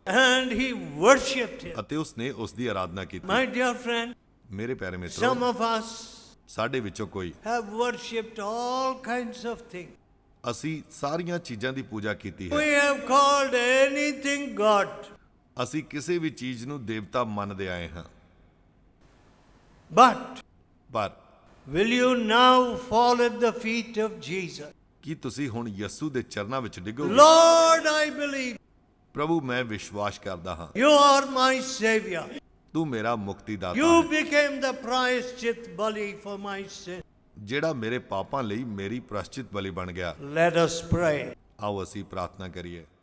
And he worshipped him. ਅਤੇ ਉਸ ਨੇ ਉਸ ਦੀ ਆਰਾਧਨਾ ਕੀਤੀ। My dear friend, ਮੇਰੇ ਪਿਆਰੇ ਮਿੱਤਰੋ, some of us ਸਾਡੇ ਵਿੱਚੋਂ ਕੋਈ have worshipped all kinds of things. ਅਸੀਂ ਸਾਰੀਆਂ ਚੀਜ਼ਾਂ ਦੀ ਪੂਜਾ ਕੀਤੀ ਹੈ। We have called anything God. ਅਸੀਂ ਕਿਸੇ ਵੀ ਚੀਜ਼ ਨੂੰ ਦੇਵਤਾ ਮੰਨਦੇ ਆਏ ਹਾਂ। But ਪਰ will you now fall at the feet of Jesus? ਕੀ ਤੁਸੀਂ ਹੁਣ ਯਿਸੂ ਦੇ ਚਰਨਾਂ ਵਿੱਚ ਡਿੱਗੋਗੇ? Lord, I believe. ਪ੍ਰਭੂ ਮੈਂ ਵਿਸ਼ਵਾਸ ਕਰਦਾ ਹਾਂ। You are my savior. ਤੂੰ ਮੇਰਾ ਮੁਕਤੀ ਦਾਤਾ You ਹੈ, became the प्रायश्चित bali for my sin. ਜਿਹੜਾ ਮੇਰੇ ਪਾਪਾਂ ਲਈ ਮੇਰੀ ਪ੍ਰਾਸ਼ਚਿਤ ਬਲੀ ਬਣ ਗਿਆ। Let us pray. ਆਓ ਅਸੀਂ ਪ੍ਰਾਰਥਨਾ ਕਰੀਏ।